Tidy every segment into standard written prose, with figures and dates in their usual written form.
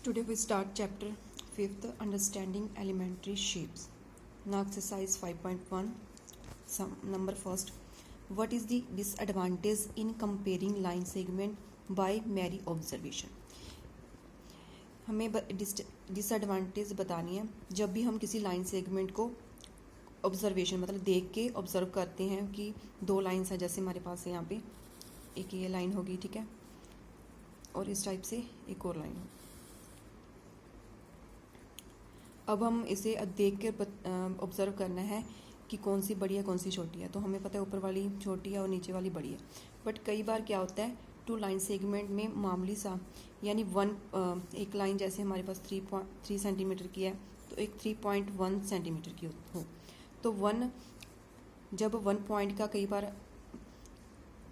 Today we start chapter 5th, understanding elementary shapes. Now exercise 5.1. Some number first. What is the disadvantage in comparing line segment by mere observation? हमें disadvantage बतानी है जब भी हम किसी line segment को observation मतलब देख के ऑब्जर्व करते हैं कि दो लाइन्स हैं, जैसे हमारे पास है यहाँ पे एक ये लाइन होगी, ठीक है, और इस टाइप से एक और लाइन होगी। अब हम इसे देख कर ऑब्जर्व करना है कि कौन सी बड़ी है कौन सी छोटी है। तो हमें पता है ऊपर वाली छोटी है और नीचे वाली बड़ी है, बट कई बार क्या होता है टू लाइन सेगमेंट में मामूली सा यानी एक लाइन जैसे हमारे पास 3 सेंटीमीटर की है तो एक 3.1 सेंटीमीटर की हो, तो जब 1 पॉइंट का कई बार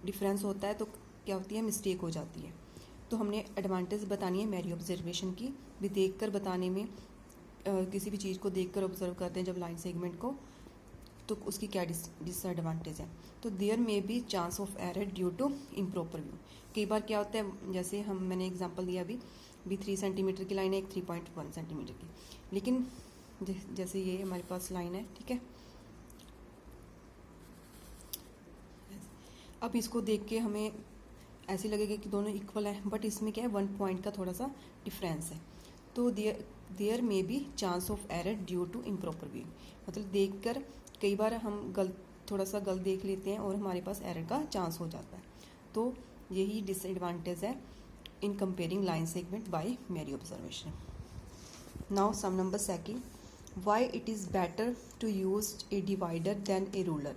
डिफरेंस होता है तो क्या होती है, मिस्टेक हो जाती है। तो हमने एडवांटेज बतानी है मेरी ऑब्जर्वेशन की भी, देख कर बताने में किसी भी चीज़ को देखकर ऑब्जर्व करते हैं जब लाइन सेगमेंट को, तो उसकी क्या डिसएडवांटेज है। तो there may be chance of error due to improper view. कई बार क्या होता है, जैसे मैंने एग्जांपल दिया अभी 3 सेंटीमीटर की लाइन है, एक 3.1 सेंटीमीटर की, लेकिन जैसे ये हमारे पास लाइन है, ठीक है, अब इसको देख के हमें ऐसे लगेगा कि दोनों इक्वल है, बट इसमें क्या है 1 पॉइंट का थोड़ा सा डिफरेंस है। तो there may be chance of error due to improper view, मतलब देखकर कई बार हम थोड़ा सा गलत देख लेते हैं और हमारे पास एरर का चांस हो जाता है। तो यही डिसएडवांटेज है in comparing line segment by मेरी observation. Now some number second, why it is better to use a divider than a ruler.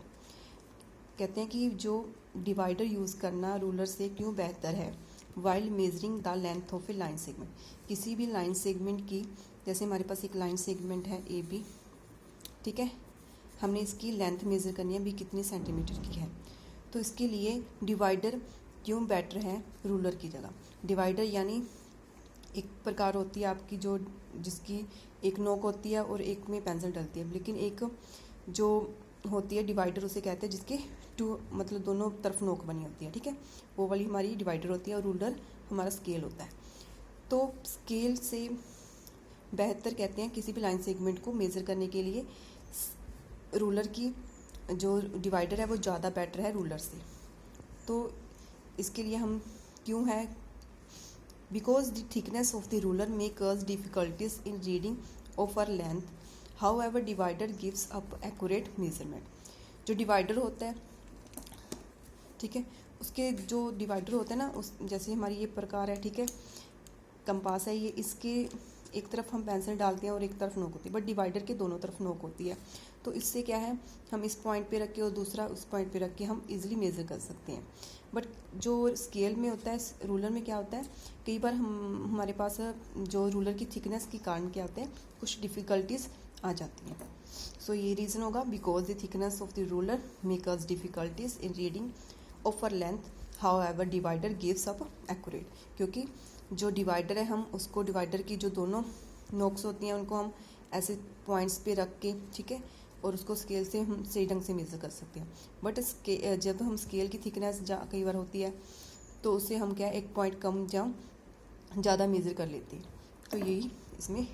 कहते हैं कि जो डिवाइडर यूज़ करना रूलर से क्यों बेहतर है while measuring the length of A line segment. किसी भी लाइन सेगमेंट की, जैसे हमारे पास एक लाइन सेगमेंट है ए बी, ठीक है, हमने इसकी लेंथ मेज़र करनी है भी कितनी सेंटीमीटर की है, तो इसके लिए डिवाइडर क्यों बेटर है रूलर की जगह। डिवाइडर यानी एक प्रकार होती है आपकी जिसकी एक नोक होती है और एक में पेंसिल डलती है, लेकिन एक जो होती है डिवाइडर उसे कहते हैं जिसके मतलब दोनों तरफ नोक बनी होती है, ठीक है, वो वाली हमारी डिवाइडर होती है, और रूलर हमारा स्केल होता है। तो स्केल से बेहतर कहते हैं किसी भी लाइन सेगमेंट को मेज़र करने के लिए रूलर की जो डिवाइडर है वो ज़्यादा बेटर है रूलर से। तो इसके लिए हम क्यों है, because the thickness of the ruler make us difficulties in reading of our length, however divider gives up accurate measurement. जो डिवाइडर होता है, ठीक है, उसके जो डिवाइडर होता है ना, उस जैसे हमारी ये प्रकार है, ठीक है, कंपास है ये, इसके एक तरफ हम पेंसिल डालते हैं और एक तरफ नोक होती है, बट डिवाइडर के दोनों तरफ नोक होती है। तो इससे क्या है, हम इस पॉइंट पे रख के और दूसरा उस पॉइंट पे रख के हम इजीली मेज़र कर सकते हैं। बट जो स्केल में होता है, रूलर में क्या होता है, कई बार हमारे पास जो रूलर की थिकनेस के कारण क्या होता है, कुछ डिफ़िकल्टीज आ जाती हैं। सो ये रीज़न होगा, because the thickness of the ruler make us difficulties in reading of our length, however divider gives up accurate. क्योंकि जो डिवाइडर है, हम उसको डिवाइडर की जो दोनों नोक्स होती हैं उनको हम ऐसे पॉइंट्स पे रख के, ठीक है, और उसको स्केल से हम सही ढंग से मेज़र कर सकते हैं। बट जब हम स्केल की थिकनेस कई बार होती है तो उससे हम क्या एक पॉइंट कम ज़्यादा मेज़र कर लेते हैं। तो यही इसमें